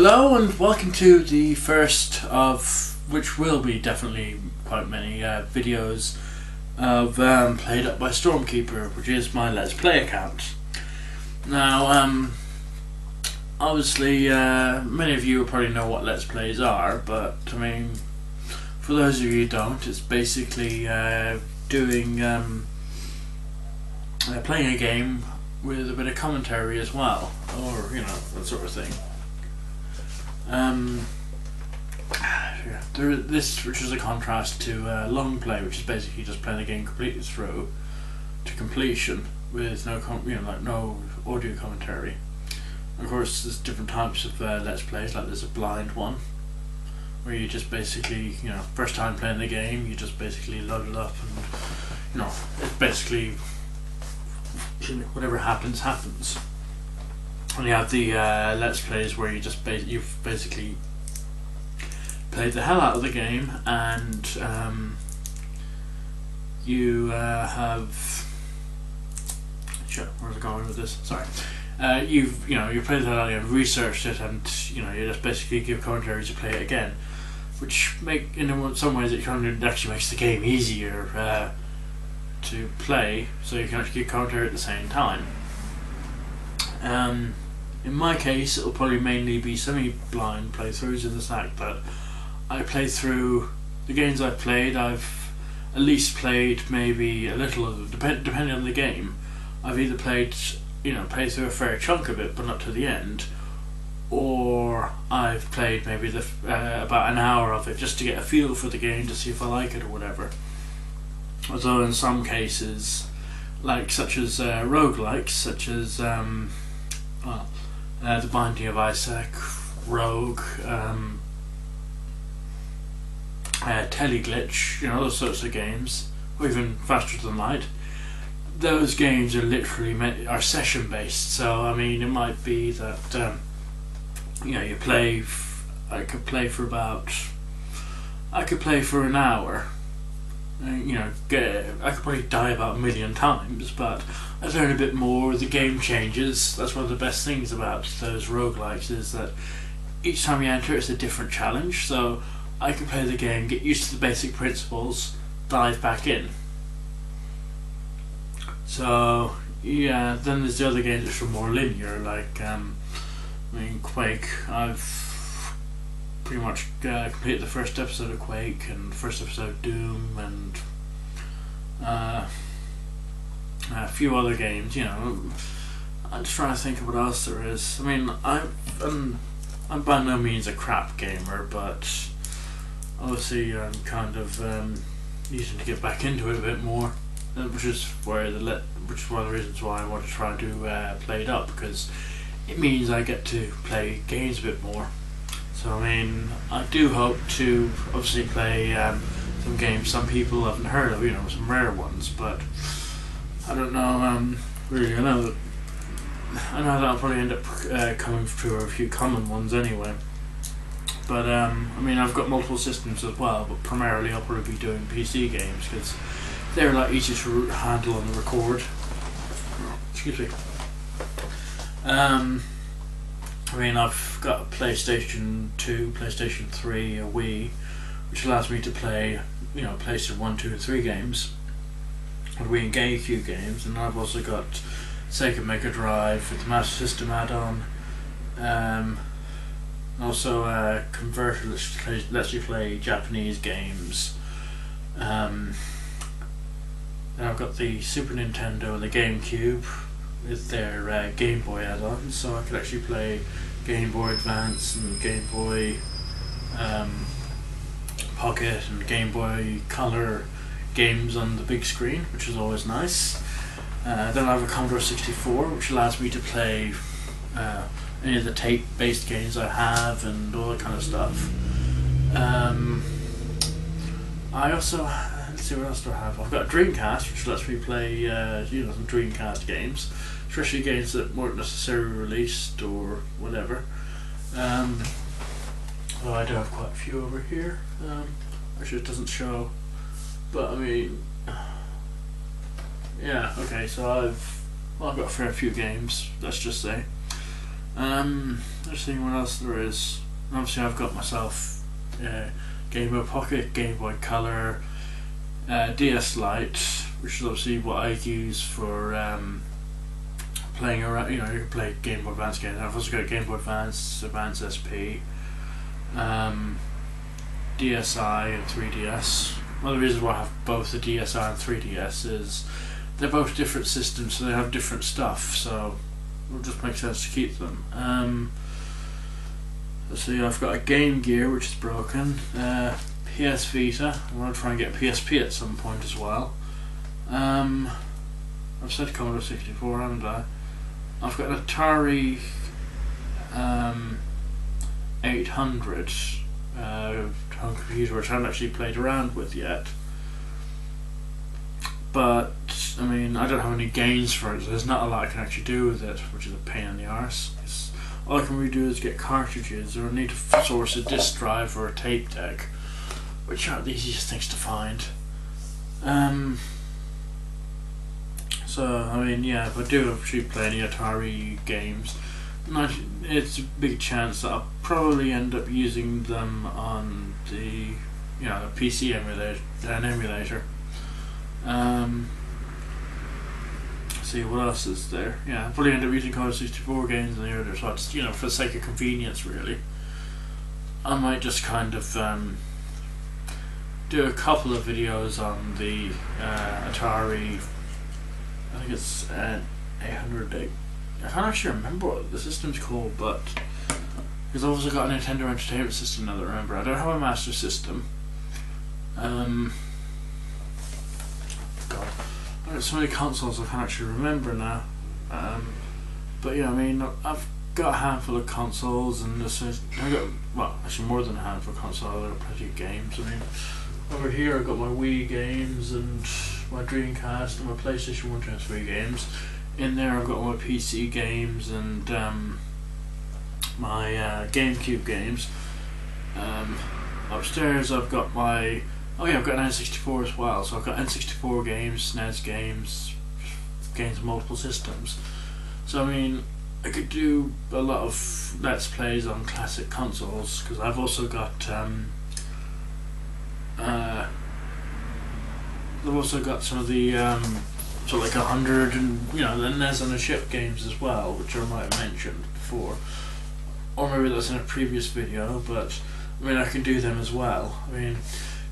Hello and welcome to the first of, which will be definitely quite many videos of Played Up by Stormkeeper, which is my Let's Play account. Now, obviously many of you probably know what Let's Plays are, but I mean, for those of you who don't, it's basically playing a game with a bit of commentary as well, or you know, that sort of thing. This, which is a contrast to long play, which is basically just playing the game completely through to completion with no audio commentary. Of course, there's different types of Let's Plays. Like there's a blind one, where you just basically, first time playing the game, you just basically load it up, and it's basically whatever happens. And you have the Let's Plays where you just you've basically played the hell out of the game, and you have where's it going with this? Sorry. You've played the hell out, you've researched it, and you just basically give commentary to play it again, which in some ways it kind of actually makes the game easier to play, so you can actually give commentary at the same time. In my case, it'll probably mainly be semi-blind playthroughs, in the fact that I play through the games I've played. I've at least played maybe a little of depending on the game. I've either played through a fair chunk of it, but not to the end, or I've played maybe about an hour of it just to get a feel for the game, to see if I like it or whatever. Although in some cases, such as roguelikes, such as The Binding of Isaac, Rogue, Teleglitch, those sorts of games, or even Faster Than Light. Those games are literally session based. So I mean, it might be that you play. I could play for an hour. I could probably die about a million times, but I learn a bit more. The game changes. That's one of the best things about those roguelikes, is that each time you enter, it's a different challenge. So I could play the game, get used to the basic principles, dive back in. So yeah, then there's the other games which are more linear, like Quake. I've pretty much completed the first episode of Quake and the first episode of Doom, and a few other games. I'm just trying to think of what else there is. I mean, I'm by no means a crap gamer, but obviously I'm kind of needing to get back into it a bit more, which is one of the reasons why I want to try and do Played Up, because it means I get to play games a bit more. So I mean, I do hope to obviously play some games some people haven't heard of, some rare ones, but I don't know, really. I know that I'll probably end up coming through a few common ones anyway. But I mean, I've got multiple systems as well, but primarily I'll probably be doing PC games, because they're a lot easier to handle and record. Excuse me. I mean, I've got a PlayStation 2, PlayStation 3, a Wii, which allows me to play, PlayStation 1, 2 and 3 games, and Wii and GameCube games, and I've also got Sega Mega Drive with the Master System add-on, also a converter that lets you play Japanese games. Then I've got the Super Nintendo and the GameCube with their Game Boy add-ons, so I could actually play Game Boy Advance and Game Boy Pocket and Game Boy Color games on the big screen, which is always nice. Then I have a Commodore 64, which allows me to play any of the tape-based games I have and all that kind of stuff. I also, let's see, what else do I have? I've got a Dreamcast, which lets me play some Dreamcast games, especially games that weren't necessarily released or whatever. Well, I do have quite a few over here. Actually, it doesn't show, but I mean, yeah. Okay, so I've got a fair few games, let's just say. Let's see what else there is. Obviously, I've got myself Game Boy Pocket, Game Boy Color, DS Lite, which is obviously what I use for playing around. You can play Game Boy Advance games. I've also got Game Boy Advance, Advance SP, DSi, and 3DS. One of the reasons why I have both the DSi and 3DS is they're both different systems, so they have different stuff. So it will just make sense to keep them. Let's see, I've got a Game Gear which is broken, PS Vita. I want to try and get a PSP at some point as well. I've said Commodore 64, haven't I? I've got an Atari 800 home computer which I haven't actually played around with yet. But I mean, I don't have any games for it, so there's not a lot I can actually do with it, which is a pain in the arse. All I can really do is get cartridges, or I need to source a disk drive or a tape deck, which aren't the easiest things to find. So I mean, yeah, if I do actually play any Atari games, it's a big chance that I'll probably end up using them on the the PC emulator, See what else is there. Yeah, I'll probably end up using Commodore 64 games on the other, so just for the sake of convenience, really. I might just kind of do a couple of videos on the Atari. I think it's 800. I can't actually remember what the system's called, but because I've also got a Nintendo Entertainment System now that I remember. I don't have a Master System. God, I've got so many consoles I can't actually remember now. But yeah, I mean, I've got a handful of consoles, and actually more than a handful of consoles. I've got plenty of games. I mean, over here I've got my Wii games and my Dreamcast and my PlayStation 1, 2, and 3 games. In there I've got my PC games and my GameCube games. Upstairs I've got my I've got an N64 as well, so I've got N64 games, SNES games, games of multiple systems. So I mean, I could do a lot of Let's Plays on classic consoles, because I've also got I've also got some of the sort of like 100 and the NES on a Ship games as well, which I might have mentioned before, or maybe that's in a previous video. But I mean, I can do them as well. I mean,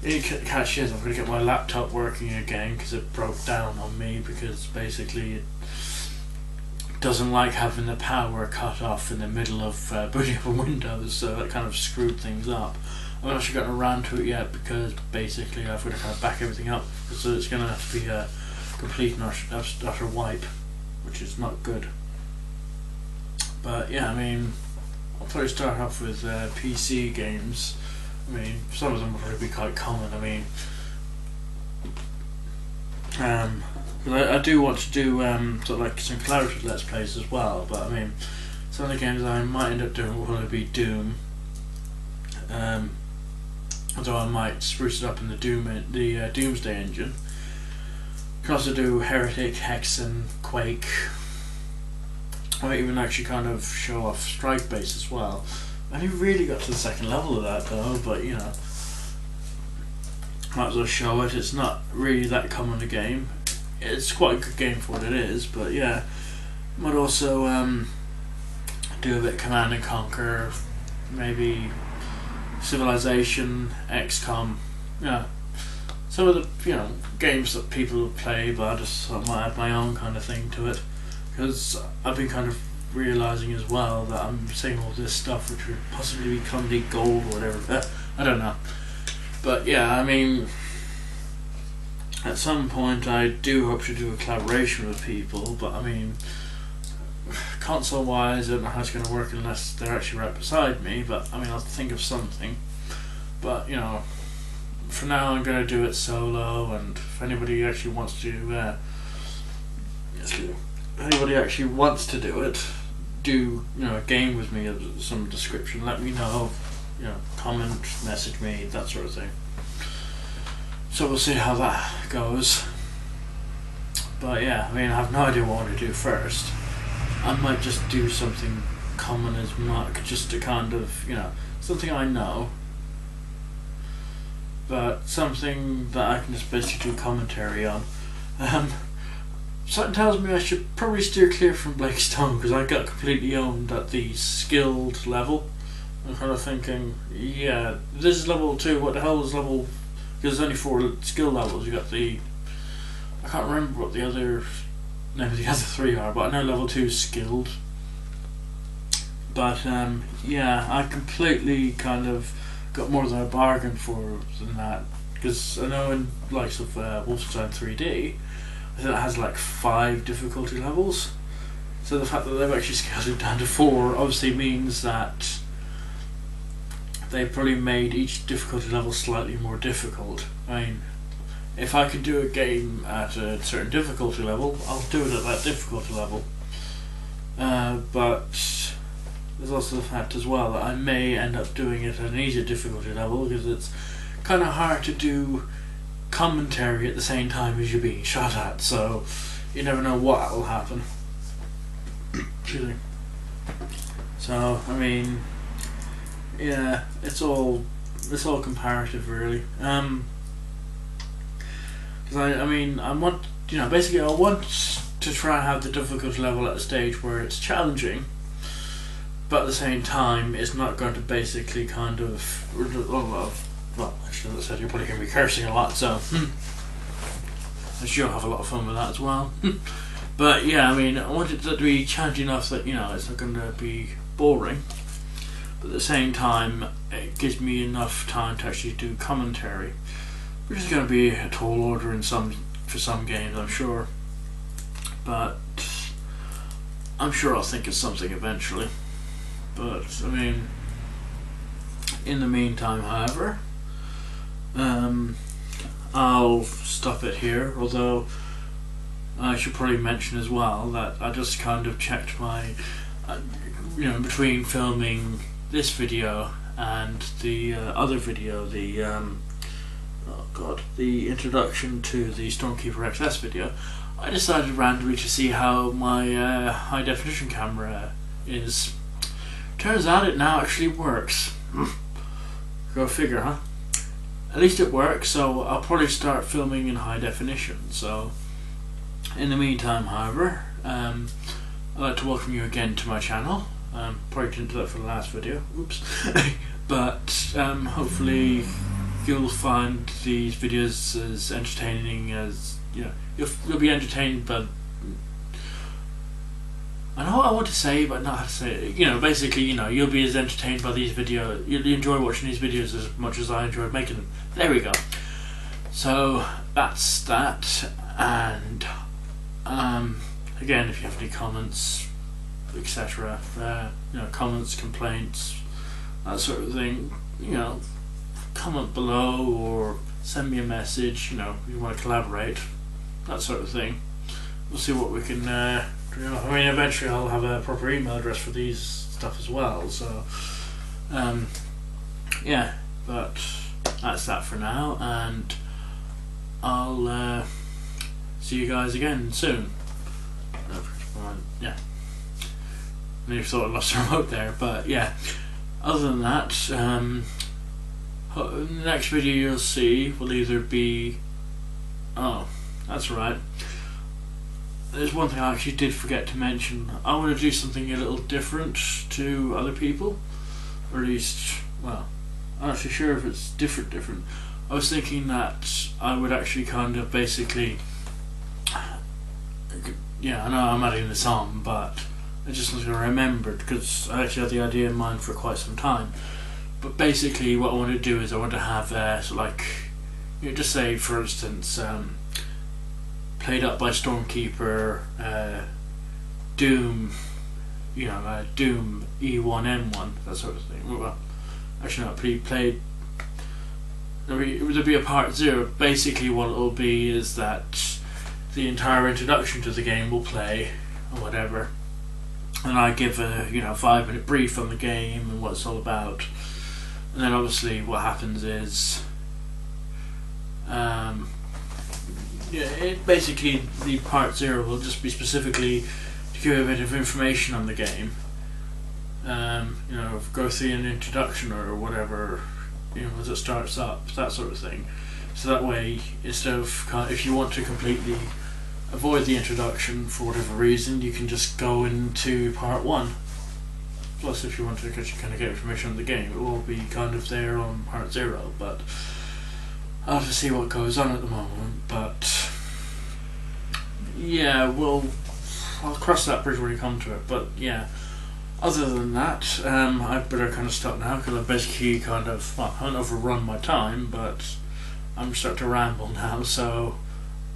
the catch is I'm going to get my laptop working again, because it broke down on me, because basically it doesn't like having the power cut off in the middle of booting up a Windows, so that kind of screwed things up. I haven't actually gotten around to it yet, because basically I've got to kind of back everything up, so it's going to have to be a complete and utter wipe, which is not good. But yeah, I mean, I'll probably start off with PC games. I mean, some of them will probably be quite common. I mean, I do want to do sort of like some collaborative Let's Plays as well. But I mean, some of the games I might end up doing will probably be Doom. Although I might spruce it up in the Doomsday engine. Can also do Heretic, Hexen, Quake. I might even actually kind of show off Strike Base as well. I never really got to the second level of that though, but might as well show it. It's not really that common a game. It's quite a good game for what it is, but yeah. Might also do a bit of Command and Conquer, maybe Civilization, XCOM, some of the games that people play, but I just might add my own kind of thing to it, because I've been kind of realising as well that I'm saying all this stuff which would possibly become the gold or whatever. I don't know, but yeah, I mean, at some point I do hope to do a collaboration with people, but I mean, console wise I don't know how it's going to work unless they're actually right beside me, but I mean, I'll think of something. But for now I'm going to do it solo, and if anybody actually wants to do it, do a game with me of some description, let me know, comment, message me, that sort of thing. So we'll see how that goes. But yeah, I mean, I have no idea what I want to do first. I might just do something common as much, just to kind of, something I know, but something that I can just basically do commentary on. Something tells me I should probably steer clear from Blakestown because I got completely owned at the skilled level. I'm kind of thinking, yeah, this is level 2, what the hell is level... Because there's only 4 skill levels. You got the... I can't remember what the other 3 are, but I know level 2 is skilled. But, yeah, I completely kind of got more than a bargain for than that. Because I know in likes of Wolfenstein 3D, I think it has like 5 difficulty levels. So the fact that they've actually scaled it down to 4 obviously means that they've probably made each difficulty level slightly more difficult. I mean, if I could do a game at a certain difficulty level, I'll do it at that difficulty level. But there's also the fact as well that I may end up doing it at an easier difficulty level because it's kind of hard to do commentary at the same time as you're being shot at, so you never know what will happen. So, I mean, yeah, it's all comparative, really. Because I mean, I want, basically, I want to try and have the difficulty level at a stage where it's challenging, but at the same time, it's not going to basically kind of, well, actually, as I said, you're probably going to be cursing a lot, so I'm sure you'll have a lot of fun with that as well. But yeah, I mean, I want it to be challenging enough that it's not going to be boring. But at the same time, it gives me enough time to actually do commentary, which is going to be a tall order for some games, I'm sure. But I'm sure I'll think of something eventually. But I mean, in the meantime, however, I'll stop it here. Although I should probably mention as well that I just kind of checked my, between filming this video and the other video, the the introduction to the Stormkeeper XS video, I decided randomly to see how my high definition camera is. Turns out it now actually works. Go figure, huh? At least it works, so I'll probably start filming in high definition. So, in the meantime, however, I'd like to welcome you again to my channel. Probably didn't do that for the last video, oops. But hopefully you'll find these videos as entertaining as, you'll be entertained by... I know what I want to say, but not how to say it. Basically, you'll be as entertained by these videos, you'll enjoy watching these videos as much as I enjoyed making them. There we go. So, that's that, and, again, if you have any comments, etc., comments, complaints, that sort of thing, comment below, or send me a message, if you want to collaborate, that sort of thing. We'll see what we can, I mean, eventually I'll have a proper email address for these stuff as well, so, yeah, but that's that for now, and I'll see you guys again soon. Yeah, I nearly thought I lost the remote there, but yeah, other than that, the next video you'll see will either be, oh, that's right, there's one thing I actually did forget to mention. I want to do something a little different to other people, or at least, well, I'm not too sure if it's different. I was thinking that I would actually kind of basically, yeah, I know I'm adding this on, but I just was going to remember because I actually had the idea in mind for quite some time. But basically what I want to do is I want to have just say for instance, played up by Stormkeeper, Doom, Doom E1N1, that sort of thing. Well, actually not played. There'll be a part 0. Basically, what it'll be is that the entire introduction to the game will play, or whatever, and I give a 5-minute brief on the game and what it's all about, and then obviously what happens is, basically the part 0 will just be specifically to give a bit of information on the game, go through an introduction or whatever, as it starts up, that sort of thing. So that way, instead of if you want to completely avoid the introduction for whatever reason, you can just go into part 1. Plus, if you want to kind of get information on the game, it will be kind of there on part 0. But I'll have to see what goes on at the moment. But yeah, I'll cross that bridge when we come to it. But yeah, other than that, I better kind of stop now because I've basically I haven't overrun my time, but I'm starting to ramble now. So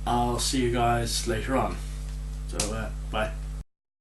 I'll see you guys later on. So bye.